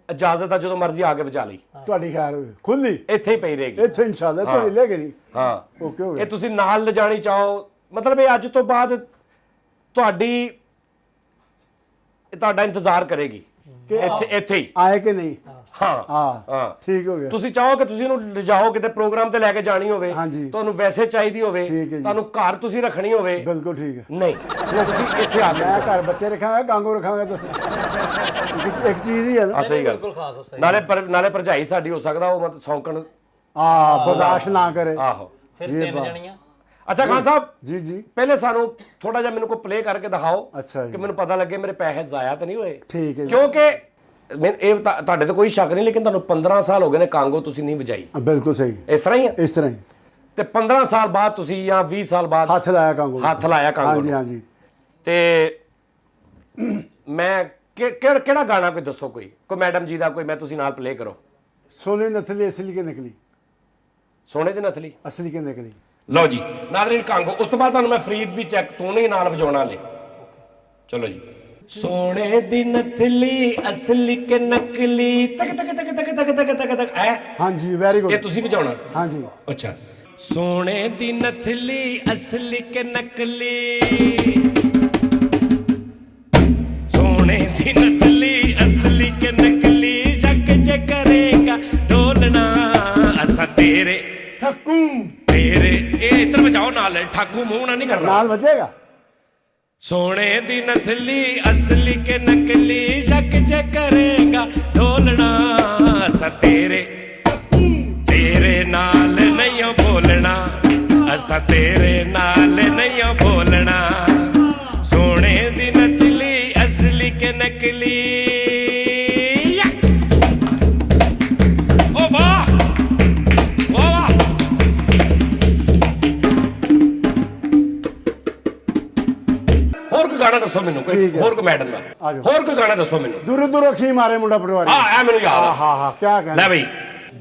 ਇਜਾਜ਼ਤ ਆ ਜਦੋਂ ਮਰਜ਼ੀ ਆ ਕੇ ਵਜਾ ਲਈ ਤੁਹਾਡੀ ਖੈਰ ਹੋਵੇ ਖੁੱਲੀ ਇੱਥੇ ਹੀ ਪਈ ਰਹੇਗੀ ਇੱਥੇ ਇਨਸ਼ਾਅੱਲਾ ਤੁਹਾਡੀ ਲੈ ਕੇ ਨਹੀਂ ਹਾਂ ਓਕੇ ਹੋ ਇਹ ਗਿਆ ਤੁਸੀਂ ਨਾਲ ਲਿਜਾਣੀ ਚਾਹੋ ਮਤਲਬ ਇਹ ਅੱਜ ਤੋਂ ਬਾਅਦ ਤੁਹਾਡਾ ਇੰਤਜ਼ਾਰ ਕਰੇਗੀ ਇੱਥੇ ਹੀ ਆਏ ਕਿ ਨਹੀਂ ਹਾਂ ਹਾਂ ਠੀਕ ਹੋ ਗਿਆ ਤੁਸੀਂ ਚਾਹੋ ਕਿ ਤੁਸੀਂ ਇਹਨੂੰ ਲਿਜਾਓ ਕਿਤੇ ਪ੍ਰੋਗਰਾਮ ਤੇ ਲੈ ਕੇ ਜਾਣੀ ਹੋਵੇ ਹਾਂਜੀ। ਤੁਹਾਨੂੰ ਵੈਸੇ ਚਾਹੀਦੀ ਹੋਵੇ ਠੀਕ ਹੈ ਜੀ। ਤੁਹਾਨੂੰ ਘਰ ਤੁਸੀਂ ਰੱਖਣੀ ਹੋਵੇ ਬਿਲਕੁਲ ਠੀਕ ਹੈ ਨਹੀਂ ਤੁਸੀਂ ਇੱਥੇ ਆ ਕੇ ਮੈਂ ਘਰ ਬੱਚੇ ਰੱਖਾਂਗਾ ਕਾਂਗੋ ਰੱਖਾਂਗਾ ਦੱਸੋ ਇੱਕ ਚੀਜ਼ ਹੀ ਹੈ ਨਾ ਸਹੀ ਗੱਲ ਬਿਲਕੁਲ ਖਾਸ ਸਹੀ ਨਾਲੇ ਭਰਜਾਈ ਸਾਡੀ ਹੋ ਸਕਦਾ ਉਹ ਮਤ ਸੌਂਕਣ ਬਰਦਾਸ਼ਤ ਨਾ ਕਰੇ ਆਹੋ ਫਿਰ ਇਹ ਤਿੰਨ ਬਾਤ। ਜਣੀਆਂ ਅੱਛਾ ਖਾਨ ਸਾਹਿਬ ਜੀ ਜੀ ਪਹਿਲੇ ਸਾਨੂੰ ਥੋੜਾ ਜਿਹਾ ਮੈਨੂੰ ਕੋ ਪਲੇ ਕਰਕੇ ਦਿਖਾਓ ਅੱਛਾ ਜੀ ਕਿ ਮੈਨੂੰ ਪਤਾ ਲੱਗੇ ਮੇਰੇ ਪੈਸੇ ਜ਼ਾਇਆ ਤਾਂ ਨਹੀਂ ਹੋਏ ਠੀਕ ਹੈ ਜੀ ਕਿਉਂਕਿ ਇਹ ਤੁਹਾਡੇ ਤੇ ਕੋਈ ਸ਼ੱਕ ਨਹੀਂ ਲੇਕਿਨ ਤੁਹਾਨੂੰ 15 ਸਾਲ ਹੋ ਗਏ ਨੇ ਕਾਂਗੋ ਤੁਸੀਂ ਨਹੀਂ ਵਜਾਈ ਬਿਲਕੁਲ ਸਹੀ ਇਸ ਤਰ੍ਹਾਂ ਹੀ ਆ ਇਸ ਤਰ੍ਹਾਂ ਹੀ ਤੇ 15 ਸਾਲ ਬਾਅਦ ਤੁਸੀਂ ਜਾਂ 20 ਸਾਲ ਬਾਅਦ ਹੱਥ ਲਾਇਆ ਕਾਂਗੋ ਹੱਥ ਲਾਇਆ ਕਾਂਗੋ ਹਾਂਜੀ ਨੂੰ। ਹਾਂਜੀ ਤੇ ਮੈਂ ਕਿਹੜਾ ਗਾਣਾ ਕੋਈ ਦੱਸੋ ਕੋਈ ਮੈਡਮ ਜੀ ਦਾ ਕੋਈ ਮੈਂ ਤੁਸੀਂ ਨਾਲ ਪਲੇ ਕਰੋ ਸੋਨੇ ਨਥਲੀ ਅਸਲੀ ਕੇ ਨਿਕਲੀ ਸੋਨੇ ਦੀ ਨਥਲੀ ਅਸਲੀ ਕੇ ਨਿਕਲੀ ਲਓ ਜੀ ਨਾਜ਼ਰੀਨ ਕਾਂਗੋ ਉਸ ਤੋਂ ਬਾਅਦ ਤੁਹਾਨੂੰ ਮੈਂ ਫਰੀਦ ਵੀ ਚੈੱਕ ਤੂਨੇ ਨਾਲ ਵਜਾਉਣਾ ਲੈ ਚਲੋ ਜੀ ਸੋਨੇ ਦੀ ਨਥਲੀ ਅਸਲੀ ਕੇ ਨਕਲੀ ਤਕ ਤਕ ਤਕ ਤਕ ਤਕ ਤਕ ਤਕ ਤਕ ਐ ਹਾਂਜੀ ਵੈਰੀ ਇਹ ਗੁੱਡ ਤੁਸੀਂ ਵਜਾਉਣਾ ਹਾਂਜੀ ਅੱਛਾ ਸੋਨੇ ਦੀ ਨਥਲੀ ਅਸਲੀ ਕੇ ਨਕਲੀ ਸੋਨੇ ਦੀ ਨਥਲੀ ਅਸਲੀ ਕੇ ਨਕਲੀ ਸ਼ੱਕ ਜੇ ਕਰੇਗਾ ਢੋਲਣਾ ਅਸਾਂ ਤੇਰੇ ਠਕ ਨਾਲ ਠਾਕੂ ਮੂੰਹ ਨਾਲ ਨਹੀਂ ਕਰਨਾ ਨਾਲ ਵੱਜੇਗਾ ਸੋਨੇ ਦੀ ਨਥਲੀ ਅਸਲੀ ਕੇ ਨਕਲੀ ਸ਼ੱਕ ਜੇ ਕਰੇਗਾ ਢੋਲਣਾ ਅਸਾਂ ਤੇਰੇ ਨਾਲ ਨਹੀਂ ਬੋਲਣਾ ਅਸਾਂ ਤੇਰੇ ਨਾਲ ਨਹੀਂ ਬੋਲਣਾ ਸੋਨੇ ਦੀ ਨਥਲੀ ਅਸਲੀ ਕੇ ਨਕਲੀ ਓ ਵਾਹ ਵਾਹ ਹੋਰ ਕੋਈ ਗਾਣਾ ਦੱਸੋ ਮੈਨੂੰ ਕੋਈ ਹੋਰ ਕੋਈ ਮੈਡਮ ਦਾ ਹੋਰ ਕੋਈ ਗਾਣਾ ਦੱਸੋ ਮੈਨੂੰ ਦੂਰੋਂ ਦੂਰੋਂ ਅੱਖੀਂ ਮਾਰੇ ਮੁੰਡਾ ਪਟਵਾਰੀ ਇਹ ਮੈਨੂੰ ਯਾਦ ਆ ਹਾਂ ਕੀ ਕਹਿੰਦਾ ਲੈ ਬਈ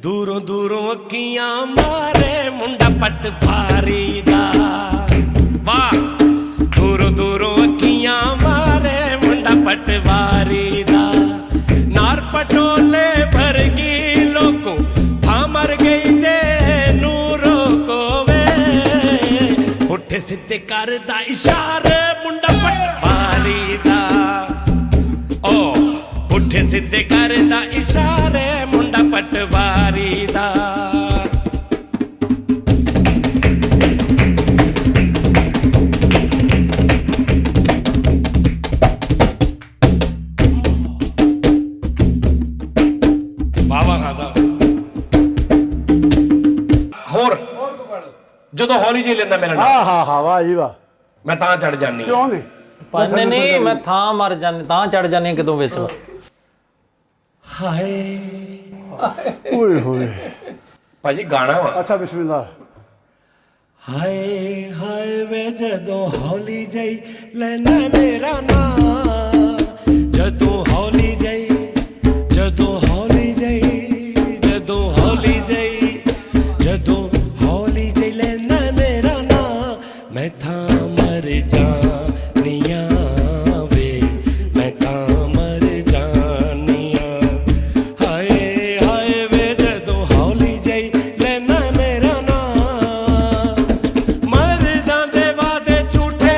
ਦੂਰੋਂ ਦੂਰੋਂ ਅੱਖੀਆਂ ਮਾਰੇ ਮੁੰਡਾ ਪਟਵਾਰੀ ਦਾ ਵਾਹ ਦੂਰੋਂ ਦੂਰੋਂ ਅੱਖੀਆਂ ਮਾਰੇ ਮੁੰਡਾ ਪਟਵਾਰੀ ਦਾ ਨਾਰ ਪਟੋਲੇ ਵਰਗੀ ਲੋਕੋ ਥਾਂ ਮਰ ਗਈ ਜੇ ਨੂੰ ਰੋਕੋ ਵੇ ਪੁੱਠੇ ਸਿੱਧੇ ਕਰਦਾ ਇਸ਼ਾਰੇ ਮੁੰਡਾ ਪਟਵਾਰੀ ਦਾ ਓ ਪੁੱਠੇ ਸਿੱਧੇ ਕਰਦਾ ਇਸ਼ਾਰੇ ਮੁੰਡਾ ਪਟਵਾਰੀ ਦਾ ਵਾਹ ਵਾਹ ਖਾਨ ਸਾਹਿਬ ਹੋਰ ਜਦੋਂ ਹੌਲੀ ਜੀ ਲੈਂਦਾ ਮੇਰਾ ਨਾਮ ਹਾਂ ਵਾਹ ਜੀ ਵਾਹ ਮੈਂ ਤਾਂ ਚੜ ਜਾਨੀ ਕਿਉਂ ਨਹੀਂ ਪਰ ਨਹੀਂ ਮੈਂ ਥਾਂ ਮਰ ਜਾਂਦੀ ਤਾਂ ਚੜ ਜਾਂਦੀ ਕਿਦੋਂ ਵਿੱਚ ਹਾਏ ਓਏ ਹੋਏ ਭਾਜੀ ਗਾਣਾ ਵਾ ਅੱਛਾ ਬਿਸਮਿਲ੍ਲਾ ਹਾਏ ਹਾਏ ਵੇ ਜਦੋਂ ਹੌਲੀ ਜਈ ਲੈਣਾ ਮੇਰਾ ਨਾਂ ਜਦੋਂ ਹੌਲੀ ਜਈ ਜਦੋਂ ਹੌਲੀ ਜਈ ਜਦੋਂ ਹੌਲੀ ਜਈ ਜਦੋਂ ਹੌਲੀ ਜਈ ਲੈਣਾ ਮੇਰਾ ਨਾਂ ਮੈਂ ਥਾਂ ਮਰ ਜਾਨੀਆਂ ਵੇ ਮੈਂ ਥਾਂ ਮਰ ਜਾਨੀਆਂ ਹਾਏ ਹਾਏ ਵੇ ਜਦੋਂ ਹੌਲੀ ਜਈ ਲੈਣਾ ਮੇਰਾ ਨਾਂ ਮਰਦਾਂ ਦੇ ਵਾਦੇ ਝੂਠੇ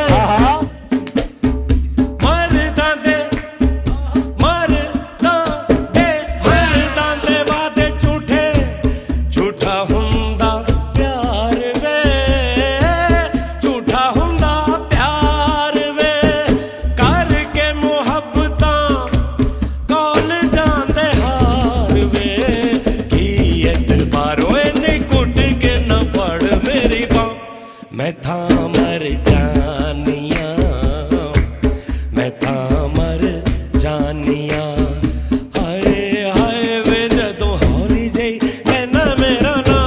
ਮਰਦਾਂ ਦੇ ਵਾਦੇ ਝੂਠੇ ਝੂਠਾ ਹੁੰਦਾ ਪਿਆਰ ਵੇ ਝੂਠਾ ਹੁੰਦਾ ਪਿਆਰ ਵੇ ਕਰਕੇ ਮੁਹੱਬਤਾਂ ਕੋਲ ਜਾਂਦੇ ਹਾਰ ਵੇ ਕੀ ਐਤਬਾਰੋ ਇਹਨੇ ਕੁੱਟ ਕੇ ਨਾ ਪੜ ਮੇਰੀ ਬਾਂ ਮੈਂ ਥਾਂ ਮਰ ਜਾਨੀਆਂ ਮੈਂ ਥਾਂ ਮਰ ਜਾਨੀਆਂ ਹਾਏ ਹਾਏ ਵੇ ਜਦੋਂ ਹੌਲੀ ਜਈ ਲੈਣਾ ਮੇਰਾ ਨਾਂ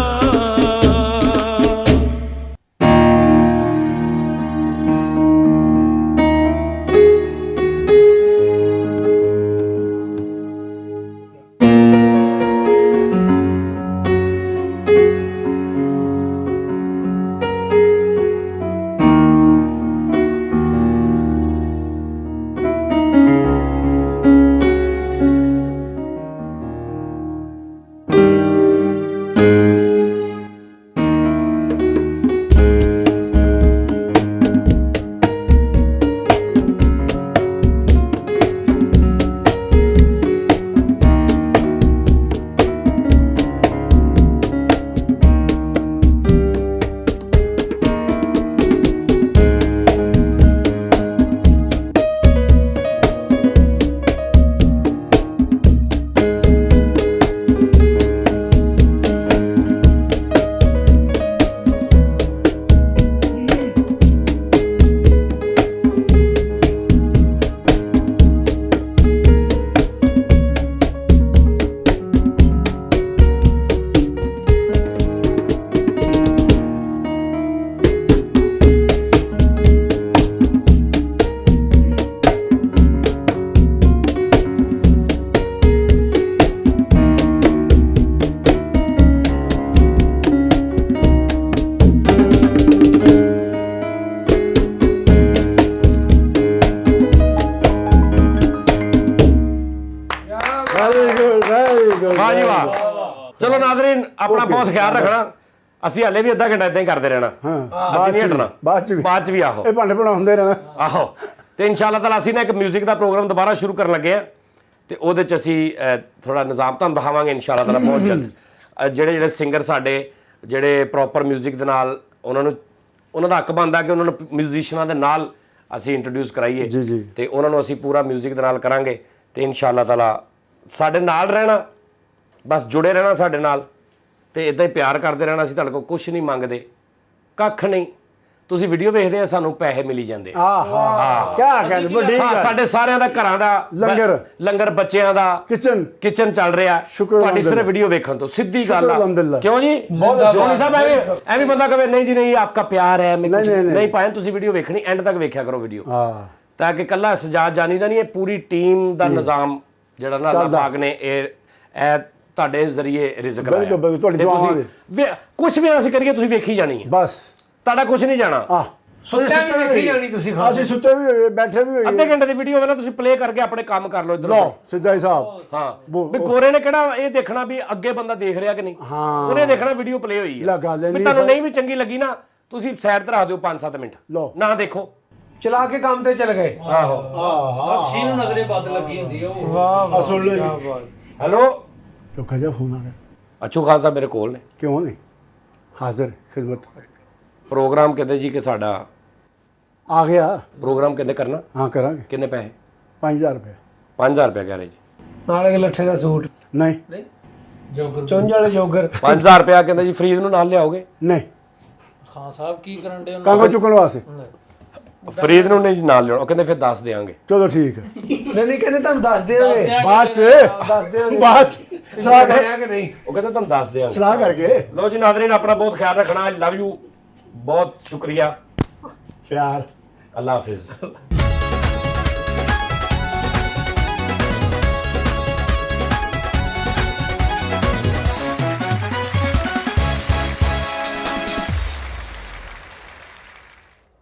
ਵਾਹ ਜੀ ਵਾਹ ਚਲੋ ਨਾਜ਼ਰੀਨ ਆਪਣਾ ਬਹੁਤ ਖਿਆਲ ਰੱਖਣਾ ਅਸੀਂ ਹਲੇ ਵੀ ਅੱਧਾ ਘੰਟਾ ਇਦਾਂ ਹੀ ਕਰਦੇ ਰਹਿਣਾ ਬਾਅਦ ਚ ਵੀ ਬਾਅਦ ਚ ਵੀ ਆਹੋ ਇਹ ਭਾਂਡੇ ਬਣਾਉਂਦੇ ਰਹਿਣਾ ਆਹੋ ਤੇ ਇਨਸ਼ਾਅੱਲਾ ਤਾਲਾ ਅਸੀਂ ਨਾ ਇੱਕ 뮤직 ਦਾ ਪ੍ਰੋਗਰਾਮ ਦੁਬਾਰਾ ਸ਼ੁਰੂ ਕਰਨ ਲੱਗੇ ਆ ਤੇ ਉਹਦੇ ਚ ਅਸੀਂ ਥੋੜਾ ਨਿਜ਼ਾਮ ਤੁਹਾਨੂੰ ਦਿਖਾਵਾਂਗੇ ਇਨਸ਼ਾਅੱਲਾ ਤਾਲਾ ਬਹੁਤ ਜਲਦ ਜਿਹੜੇ ਸਿੰਗਰ ਸਾਡੇ ਜਿਹੜੇ ਪ੍ਰੋਪਰ 뮤직 ਦੇ ਨਾਲ ਉਹਨਾਂ ਨੂੰ ਉਹਨਾਂ ਦਾ ਹੱਕ ਬਣਦਾ ਕਿ ਉਹਨਾਂ ਨੂੰ ਮਿਊਜ਼ੀਸ਼ੀਅਨਾਂ ਦੇ ਨਾਲ ਅਸੀਂ ਇੰਟਰੋਡਿਊਸ ਕਰਾਈਏ ਜੀ ਜੀ ਤੇ ਉਹਨਾਂ ਨੂੰ ਅਸੀਂ ਪੂਰਾ 뮤직 ਦੇ ਨਾਲ ਕਰਾਂਗੇ ਤੇ ਇਨਸ਼ਾਅੱਲਾ ਤਾਲਾ ਸਾਡੇ ਨਾਲ ਰਹਿਣਾ, ਬਸ ਜੁੜੇ ਰਹਿਣਾ ਸਾਡੇ ਨਾਲ ਤੇ ਇਦਾਂ ਹੀ ਪਿਆਰ ਕਰਦੇ ਰਹਿਣਾ। ਅਸੀਂ ਤੁਹਾਡੇ ਕੋਲ ਕੁਝ ਨਹੀਂ ਮੰਗਦੇ, ਕੱਖ ਨਹੀਂ। ਤੁਸੀਂ ਵੀਡੀਓ ਵੇਖਦੇ ਆ, ਸਾਨੂੰ ਪੈਸੇ ਮਿਲੀ ਜਾਂਦੇ। ਆਹਾ ਕੀ ਕਹਿੰਦੇ ਵੱਡੀ ਗੱਲ। ਸਾਡੇ ਸਾਰਿਆਂ ਦਾ ਘਰਾਂ ਦਾ ਲੰਗਰ ਬੱਚਿਆਂ ਦਾ ਕਿਚਨ ਚੱਲ ਰਿਹਾ ਤੁਹਾਡੀ ਸਿਰਫ ਵੀਡੀਓ ਵੇਖਣ ਤੋਂ। ਸਿੱਧੀ ਗੱਲ ਆ, ਕਿਉਂ ਜੀ? ਸੋਨੀ ਸਾਹਿਬ ਐਵੇਂ ਬੰਦਾ ਕਹੇ ਨਹੀਂ ਜੀ ਨਹੀਂ ਆਪਕਾ ਪਿਆਰ ਹੈ, ਨਹੀਂ ਪਾਇਨ ਤੁਸੀਂ ਵੀਡੀਓ ਵੇਖਣੀ, ਐਂਡ ਤੱਕ ਵੇਖਿਆ ਕਰੋ ਵੀਡੀਓ, ਤਾਂ ਕਿ ਕੱਲਾ ਸਜਾਦ ਜਾਨੀ ਦਾ ਨਹੀਂ, ਇਹ ਪੂਰੀ ਟੀਮ ਦਾ ਨਿਜ਼ਾਮ ਜਿਹੜਾ ਨਾ ਅੱਲਾਹ ਪਾਕ ਨੇ ਇਹ ਤੁਹਾਡੇ ਜ਼ਰੀਏ ਰਿਜ਼ਕ ਲਾਇਆ। ਕੁਝ ਵੀ ਅਸੀਂ ਕਰੀਏ ਤੁਸੀਂ ਵੇਖੀ ਜਾਣੀ ਹੈ, ਬਸ ਤੁਹਾਡਾ ਕੁਝ ਨਹੀਂ ਜਾਣਾ। ਸੁੱਤੇ ਵੀ ਵੇਖੀ ਜਾਣੀ ਤੁਸੀਂ, ਅਸੀਂ ਸੁੱਤੇ ਵੀ ਹੋਏ ਬੈਠੇ ਵੀ ਹੋਏ। ਅੱਧੇ ਘੰਟੇ ਦੀ ਵੀਡੀਓ ਹੋਵੇ ਨਾ, ਤੁਸੀਂ ਪਲੇ ਕਰਕੇ ਆਪਣੇ ਕੰਮ ਕਰ ਲਓ। ਲਓ ਸਿੱਧਾ ਹਿਸਾਬ। ਹਾਂ ਵੀ ਗੋਰੇ ਨੇ ਕਿਹੜਾ ਇਹ ਦੇਖਣਾ ਵੀ ਅੱਗੇ ਬੰਦਾ ਦੇਖ ਰਿਹਾ ਕਿ ਨਹੀਂ, ਉਹਨੇ ਦੇਖਣਾ ਵੀਡੀਓ ਪਲੇ ਹੋਈ ਹੈ। ਵੀ ਤੁਹਾਨੂੰ ਨਹੀਂ ਵੀ ਚੰਗੀ ਲੱਗੀ ਨਾ, ਤੁਸੀਂ ਸਾਈਡ ਤੇ ਰੱਖ ਦਿਓ 5-7 ਮਿੰਟ, ਨਾ ਦੇਖੋ, ਚਲਾ ਕੇ ਕੰਮ ਤੇ ਚਲੇ ਗਏ। ਆਹੋ ਅੱਛੀ ਨੂੰ ਨਜ਼ਰੇ ਬਦ ਲੱਗੀ ਹੁੰਦੀ ਉਹ। ਵਾਹ ਸੁਣ ਲਓ ਜੀ। ਹੈਲੋ ਚੁੱਕਾ ਜਾ ਫੋਨ ਆ ਗਿਆ। ਅਚੂ ਖਾਨ ਸਾਹਿਬ ਮੇਰੇ ਕੋਲ ਨੇ। ਕਿਉਂ ਨਹੀਂ? ਹਾਜ਼ਰ ਖਿਦਮਤ। ਪ੍ਰੋਗਰਾਮ ਕਹਿੰਦੇ ਜੀ ਕਿ ਸਾਡਾ ਆ ਗਿਆ ਪ੍ਰੋਗਰਾਮ ਕਹਿੰਦੇ ਕਰਨਾ। ਹਾਂ ਕਰਾਂਗੇ। ਕਿੰਨੇ ਪੈਸੇ? 5000 ਰੁਪਏ। 5000 ਰੁਪਏ ਕਹਿ ਰਹੇ ਜੀ। ਨਾਲੇ ਲੱਠੇ ਦਾ ਸੂਟ ਨਹੀਂ ਜੋਗਰ ਚੁੰਝ ਵਾਲੇ ਜੋਗਰ। 5000 ਰੁਪਏ ਕਹਿੰਦੇ ਜੀ ਫਰੀਦ ਨੂੰ ਨਾਲ ਲਿਆਓਗੇ? ਨਹੀਂ ਖਾਨ ਸਾਹਿਬ ਕੀ ਕਰਨ ਦੇ ਕਾਂਗੋ ਚੁੱਕਣ ਵਾਸਤੇ ਫਰੀਦ ਨੂੰ ਨਹੀਂ ਜੀ ਨਾਲ ਲਿਆਉਣਾ, ਕਹਿੰਦੇ ਫਿਰ ਦੱਸ ਦੇਵਾਂਗੇ। ਚਲੋ ਠੀਕ ਹੈ। ਨਹੀਂ ਕਹਿੰਦੇ ਤੁਹਾਨੂੰ ਦੱਸ ਦੇਵਾਂਗੇ ਬਾਅਦ ਚ ਦੱਸ ਦੇਵਾਂਗੇ ਬਾਅਦ ਚ ਸਲਾਹ ਕਰ ਕਿ ਨਹੀਂ। ਉਹ ਕਹਿੰਦੇ ਤੁਹਾਨੂੰ ਦੱਸ ਦੇਵਾਂਗੇ। ਸਲਾਹ ਕਰਕੇ। ਲਓ ਜੀ ਨਾਜ਼ਰੀਨ, ਆਪਣਾ ਬਹੁਤ ਖਿਆਲ ਰੱਖਣਾ। ਆਈ ਲਵ ਯੂ, ਬਹੁਤ ਸ਼ੁਕਰੀਆ, ਪਿਆਰ। ਅੱਲਾ ਹਾਫਿਜ਼।